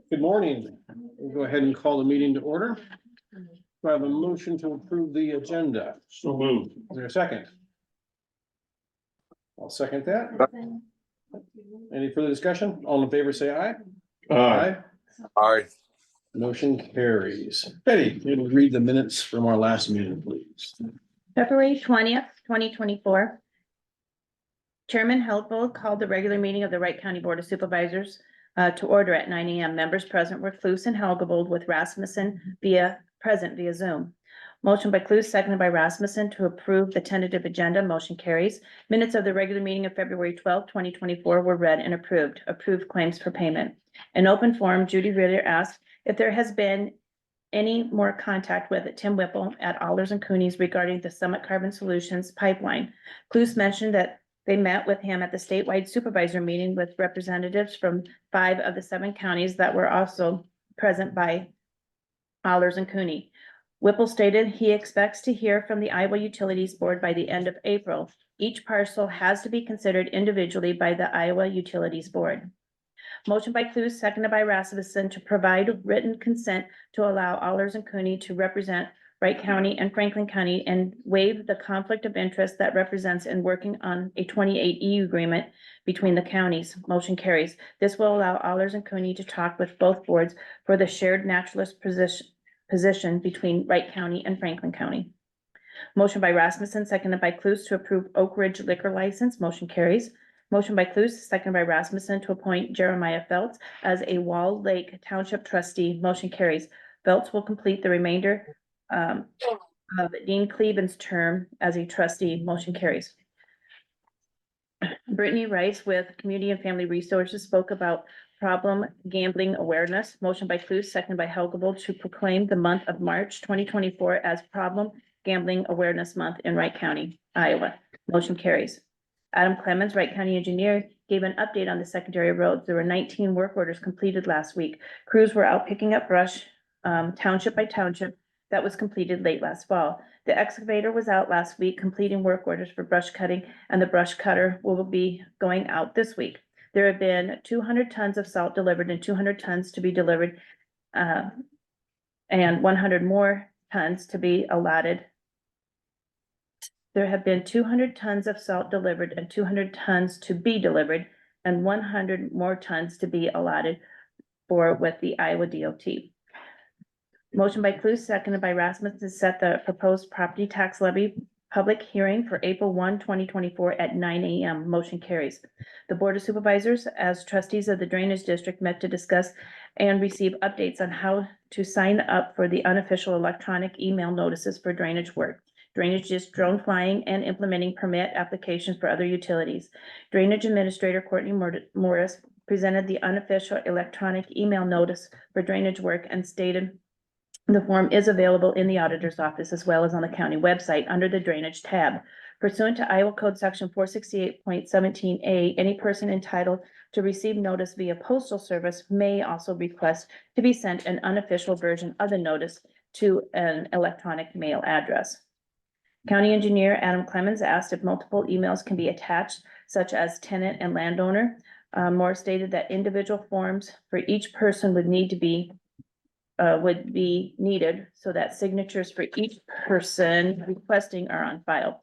Good morning. We'll go ahead and call the meeting to order. Do I have a motion to approve the agenda? So moved. Is there a second? I'll second that. Any further discussion? All in favor, say aye. Aye. Motion carries. Betty, can you read the minutes from our last meeting, please? February 20th, 2024. Chairman Heldvold called the regular meeting of the Wright County Board of Supervisors to order at 9 a.m. Members present were Cluse and Helgevold, with Rasmussen present via Zoom. Motion by Cluse, seconded by Rasmussen to approve the tentative agenda. Motion carries. Minutes of the regular meeting of February 12th, 2024 were read and approved. Approved claims for payment. In open forum, Judy Ritter asked if there has been any more contact with Tim Whipple at Allers and Cooney's regarding the Summit Carbon Solutions pipeline. Cluse mentioned that they met with him at the statewide supervisor meeting with representatives from 5 of the 7 counties that were also present by Allers and Cooney. Whipple stated he expects to hear from the Iowa Utilities Board by the end of April. Each parcel has to be considered individually by the Iowa Utilities Board. Motion by Cluse, seconded by Rasmussen to provide written consent to allow Allers and Cooney to represent Wright County and Franklin County and waive the conflict of interest that represents in working on a 28 EU agreement between the counties. Motion carries. This will allow Allers and Cooney to talk with both boards for the shared naturalist position between Wright County and Franklin County. Motion by Rasmussen, seconded by Cluse to approve Oak Ridge liquor license. Motion carries. Motion by Cluse, seconded by Rasmussen to appoint Jeremiah Feltz as a Wall Lake Township trustee. Motion carries. Feltz will complete the remainder of Dean Cleveland's term as a trustee. Motion carries. Brittany Rice with Community and Family Resources spoke about problem gambling awareness. Motion by Cluse, seconded by Helgevold to proclaim the month of March 2024 as Problem Gambling Awareness Month in Wright County, Iowa. Motion carries. Adam Clemens, Wright County Engineer, gave an update on the secondary roads. There were 19 work orders completed last week. Crews were out picking up brush, township by township. That was completed late last fall. The excavator was out last week completing work orders for brush cutting, and the brush cutter will be going out this week. There have been 200 tons of salt delivered and 200 tons to be delivered, and 100 more tons to be allotted. There have been 200 tons of salt delivered and 200 tons to be delivered, and 100 more tons to be allotted for with the Iowa DOT. Motion by Cluse, seconded by Rasmussen to set the proposed property tax levy public hearing for April 1, 2024 at 9 a.m. Motion carries. The Board of Supervisors, as trustees of the Drainage District, met to discuss and receive updates on how to sign up for the unofficial electronic email notices for drainage work. Drainage is drone flying and implementing permit applications for other utilities. Drainage Administrator Courtney Morris presented the unofficial electronic email notice for drainage work and stated the form is available in the auditor's office as well as on the county website under the drainage tab. Pursuant to Iowa Code Section 468.17a, any person entitled to receive notice via postal service may also request to be sent an unofficial version of the notice to an electronic mail address. County Engineer Adam Clemens asked if multiple emails can be attached, such as tenant and landowner. Moore stated that individual forms for each person would be needed so that signatures for each person requesting are on file.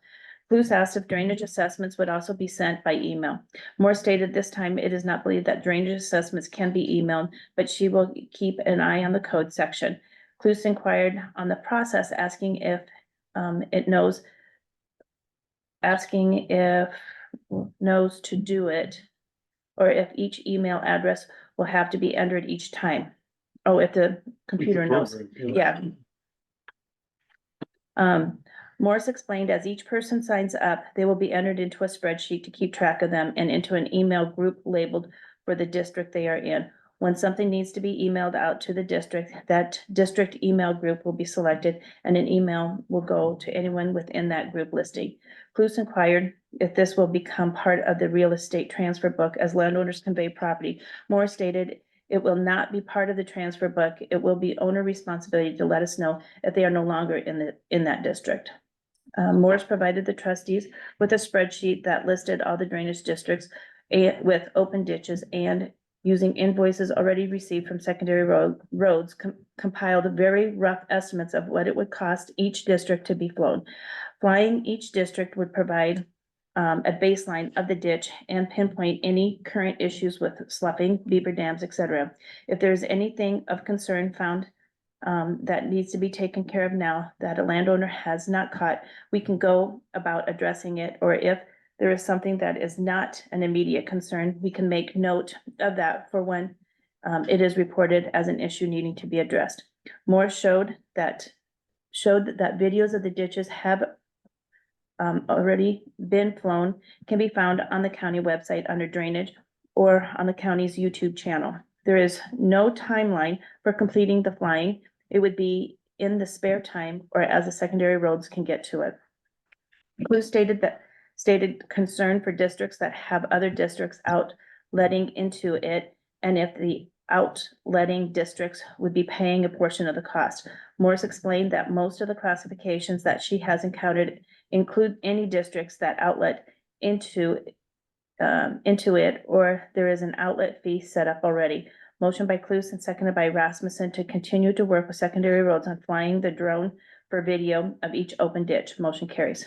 Cluse asked if drainage assessments would also be sent by email. Moore stated this time it is not believed that drainage assessments can be emailed, but she will keep an eye on the code section. Cluse inquired on the process, asking if it knows to do it, or if each email address will have to be entered each time. Oh, if the computer knows, yeah. Morris explained as each person signs up, they will be entered into a spreadsheet to keep track of them and into an email group labeled for the district they are in. When something needs to be emailed out to the district, that district email group will be selected and an email will go to anyone within that group listing. Cluse inquired if this will become part of the real estate transfer book as landowners convey property. Moore stated it will not be part of the transfer book. It will be owner responsibility to let us know if they are no longer in that district. Morris provided the trustees with a spreadsheet that listed all the drainage districts with open ditches and using invoices already received from secondary roads, compiled very rough estimates of what it would cost each district to be flown. Flying each district would provide a baseline of the ditch and pinpoint any current issues with sloughing, beaver dams, etc. If there's anything of concern found that needs to be taken care of now that a landowner has not caught, we can go about addressing it, or if there is something that is not an immediate concern, we can make note of that for when it is reported as an issue needing to be addressed. Moore showed that videos of the ditches have already been flown, can be found on the county website under drainage or on the county's YouTube channel. There is no timeline for completing the flying. It would be in the spare time or as the secondary roads can get to it. Clue stated concern for districts that have other districts outletting into it, and if the outletting districts would be paying a portion of the cost. Morris explained that most of the classifications that she has encountered include any districts that outlet into it, or there is an outlet fee set up already. Motion by Clues and seconded by Rasmussen to continue to work with secondary roads on flying the drone for video of each open ditch. Motion carries.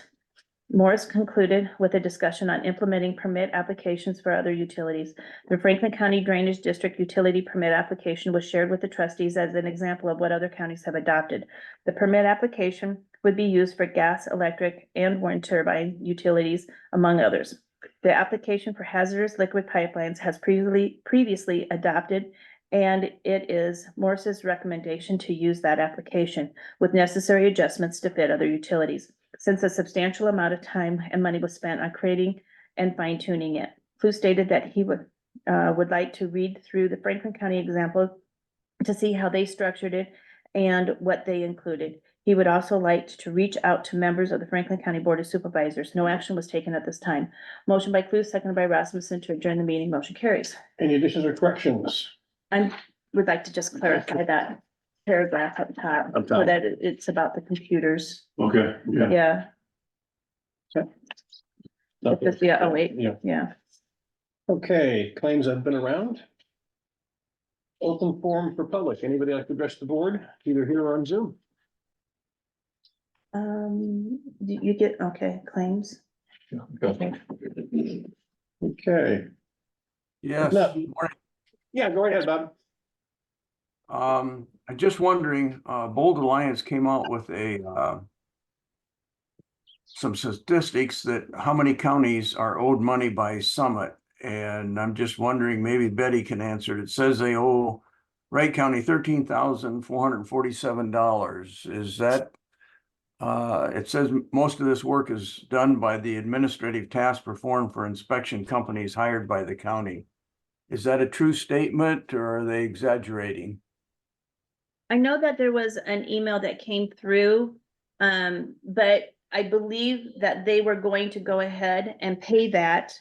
Morris concluded with a discussion on implementing permit applications for other utilities. The Franklin County Drainage District utility permit application was shared with the trustees as an example of what other counties have adopted. The permit application would be used for gas, electric, and wind turbine utilities, among others. The application for hazardous liquid pipelines has previously adopted, and it is Morris's recommendation to use that application with necessary adjustments to fit other utilities, since a substantial amount of time and money was spent on creating and fine-tuning it. Clue stated that he would like to read through the Franklin County example to see how they structured it and what they included. He would also like to reach out to members of the Franklin County Board of Supervisors. No action was taken at this time. Motion by Clue, seconded by Rasmussen to adjourn the meeting. Motion carries. Any additions or corrections? I would like to just clarify that paragraph up top, Up so top. that it's about the computers. Okay, yeah. Yeah, yeah, oh wait, Yeah, yeah. okay, claims have been around. Open forum for public. Anybody like to address the board, either here or on Zoom? You get, okay, claims. Okay. Okay, Yes, No. morning. yeah, go ahead, Bob. I'm just wondering, Bold Alliance came out with some statistics that how many counties are owed money by Summit. And I'm just wondering, maybe Betty can answer it. It says they owe Wright County $13,447. Is that, it says most of this work is done by the administrative tasks performed for inspection companies hired by the county. Is that a true statement or are they exaggerating? I know that there was an email that came through, but I believe that they were going to go ahead and pay that,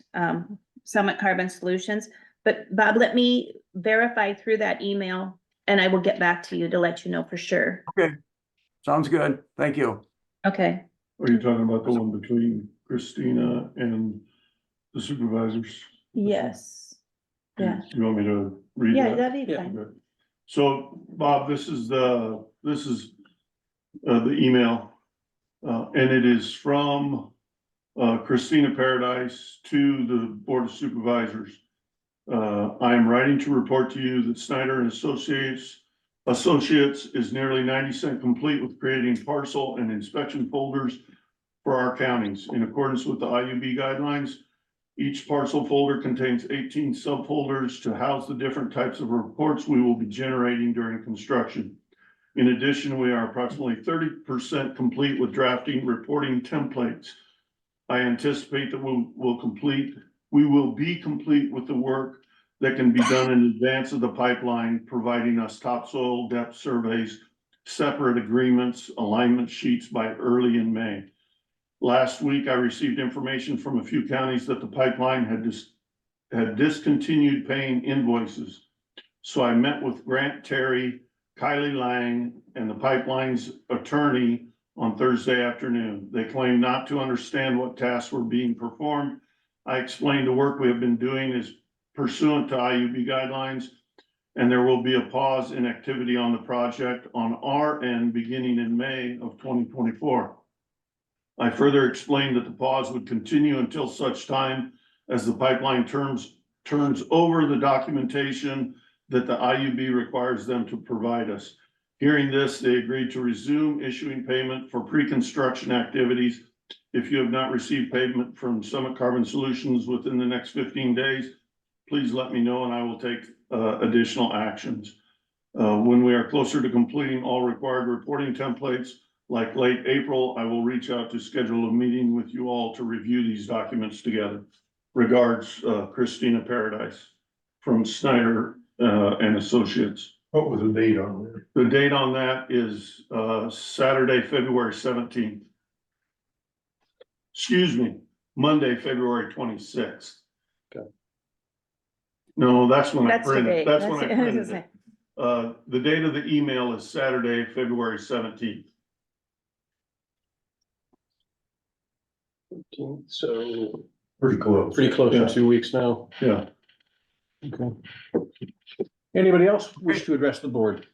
Summit Carbon Solutions. But Bob, let me verify through that email and I will get back to you to let you know for sure. Okay, sounds good. Thank you. Okay, Are you talking about the one between Christina and the supervisors? yes. Yeah, You want me to read yeah, that? that'd be Yeah. fine. Okay. So, Bob, this is the email. And it is from Christina Paradise to the Board of Supervisors. I am writing to report to you that Snyder and Associates is nearly 90% complete with creating parcel and inspection folders for our counties. In accordance with the IUB guidelines, each parcel folder contains 18 subfolders to house the different types of reports we will be generating during construction. In addition, we are approximately 30% complete with drafting reporting templates. I anticipate that we will be complete with the work that can be done in advance of the pipeline, providing us topsoil depth surveys, separate agreements, alignment sheets by early in May. Last week, I received information from a few counties that the pipeline had discontinued paying invoices. So I met with Grant Terry, Kylie Lang, and the pipeline's attorney on Thursday afternoon. They claimed not to understand what tasks were being performed. I explained the work we have been doing is pursuant to IUB guidelines. And there will be a pause in activity on the project on our end beginning in May of 2024. I further explained that the pause would continue until such time as the pipeline turns over the documentation that the IUB requires them to provide us. Hearing this, they agreed to resume issuing payment for pre-construction activities. If you have not received payment from Summit Carbon Solutions within the next 15 days, please let me know and I will take additional actions. When we are closer to completing all required reporting templates, like late April, I will reach out to schedule a meeting with you all to review these documents together. Regards, Christina Paradise from Snyder and Associates. What was the date on there? The date on that is Saturday, February 17th. Excuse me, Monday, February 26th. Okay. No, that's when I That's the printed, date. that's when I I was printed gonna it. say. The date of the email is Saturday, February 17th. So Pretty close. pretty close Yeah. to 2 weeks now. Yeah, Okay. Anybody else wish to address the board?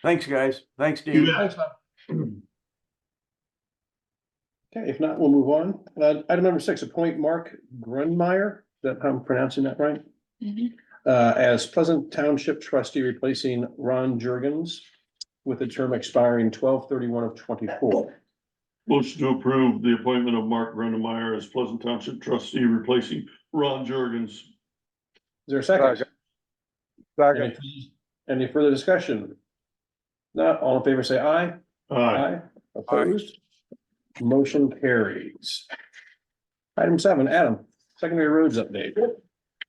Thanks, guys. Thanks, You Dean. bet. Thanks, Bob. Okay, if not, we'll move on. Item number 6, appoint Mark Grunmeyer, is that how I'm pronouncing that right? As Pleasant Township trustee replacing Ron Jurgens with a term expiring 12/31 of 24. motion to approve the appointment of Mark Grundemeyer as Pleasant Township trustee replacing Ron Jurgens. Is there a second? Second. Any further discussion? Not all in favor, say aye. Aye. Opposed? Motion carries. Item 7, Adam, secondary roads update.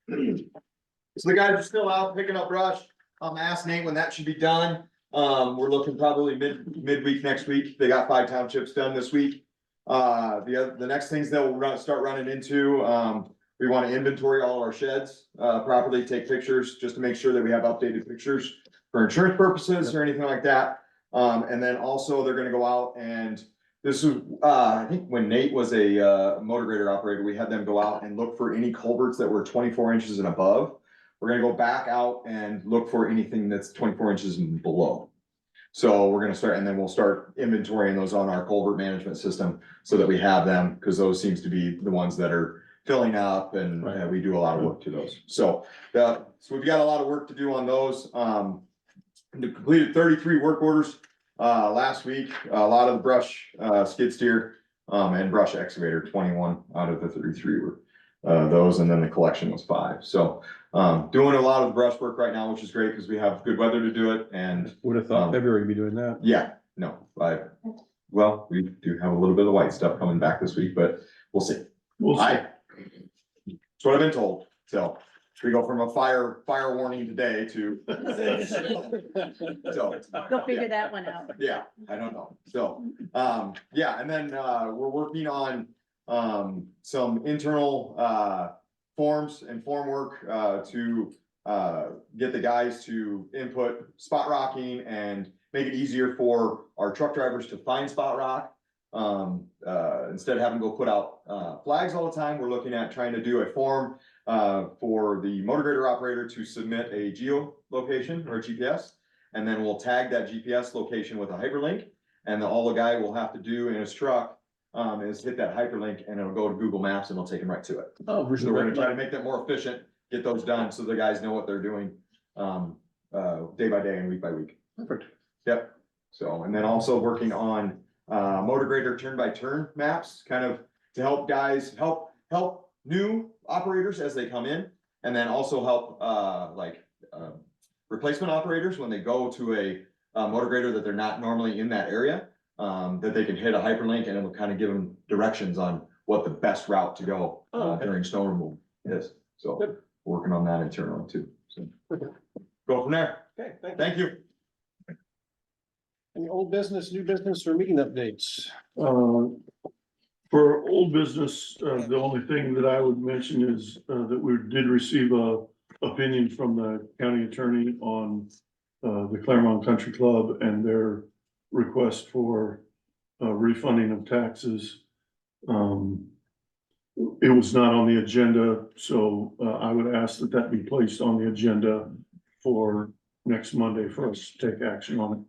So the guys are still out picking up brush. Asked Nate when that should be done. We're looking probably midweek next week. They got 5 townships done this week. The next things that we'll start running into, we want to inventory all our sheds, properly take pictures, just to make sure that we have updated pictures for insurance purposes or anything like that. And then also they're gonna go out and this is, I think when Nate was a motor grader operator, we had them go out and look for any culverts that were 24 inches and above. We're gonna go back out and look for anything that's 24 inches and below. So we're gonna start, and then we'll start inventorying those on our culvert management system so that we have them, because those seems to be the ones that are filling up and Right. we do a lot of work to those. So we've got a lot of work to do on those. We completed 33 work orders last week. A lot of the brush skid steer and brush excavator, 21 out of the 33 were those, and then the collection was 5. So doing a lot of brush work right now, which is great because we have good weather to do it. And Would have thought February would be doing that. yeah, no, well, we do have a little bit of white stuff coming back this week, but we'll see. We'll see. That's what I've been told. So we go from a fire warning today to. So, Go figure that one out. yeah, I don't know. So, yeah, and then, we're working on, some internal, forms and form work, to, get the guys to input spot rocking and make it easier for our truck drivers to find spot rock. Instead of having to go put out, flags all the time, we're looking at trying to do a form, for the motor grader operator to submit a geolocation or a GPS. And then we'll tag that GPS location with a hyperlink. And then all the guy will have to do in his truck, is hit that hyperlink and it'll go to Google Maps and it'll take him right to it. Oh, So versus we're gonna try to red. make that more efficient, get those done so the guys know what they're doing, day by day and week by week. Perfect. Yep. So, and then also working on, motor grader turn by turn maps, kind of to help guys, help new operators as they come in. And then also help, replacement operators when they go to a motor grader that they're not normally in that area. That they can hit a hyperlink and it'll kind of give them directions on what the best route to go Oh, okay. during snow removal is. So Good. working on that internally too. So Perfect. go from there. Okay, thank you. Thank you. Any old business, new business, or meeting updates? For old business, the only thing that I would mention is, that we did receive a opinion from the county attorney on, the Claremont Country Club and their request for, refunding of taxes. it was not on the agenda, so I would ask that that be placed on the agenda for next Monday for us to take action on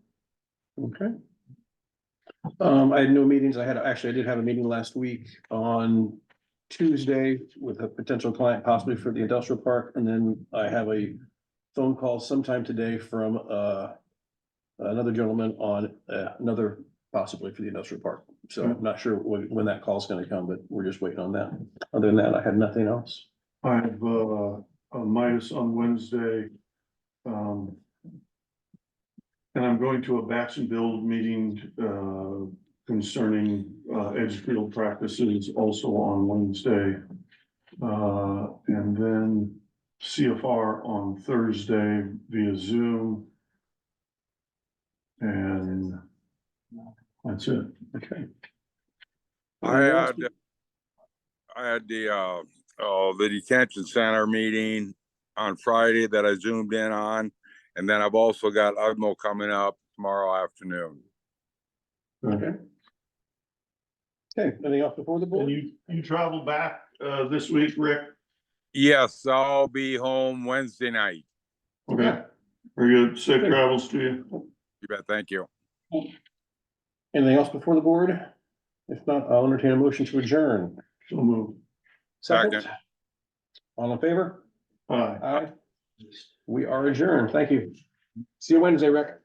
it. Okay. I had no meetings. I did have a meeting last week on Tuesday with a potential client possibly for the industrial park, and then I have a phone call sometime today from, another gentleman on, another possibly for the industrial park. So I'm not sure when that call is gonna come, but we're just waiting on that. Other than that, I had nothing else. I have a Midas on Wednesday. And I'm going to a batch and build meeting concerning Edgefield practices also on Wednesday. And then CFR on Thursday via Zoom. And that's it. Okay. I had the detention center meeting on Friday that I zoomed in on. And then I've also got UGMO coming up tomorrow afternoon. Okay. Okay, anything else before the And board? you travel back this week, Rick? Yes, I'll be home Wednesday night. Okay. Very good. Safe travels to you. You bet. Thank you. Anything else before the board? If not, I'll entertain a motion to adjourn. So move. Second. Second. All in favor? Aye. Aye. We are adjourned. Thank you. See you Wednesday, Rick.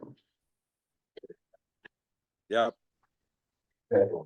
Yep.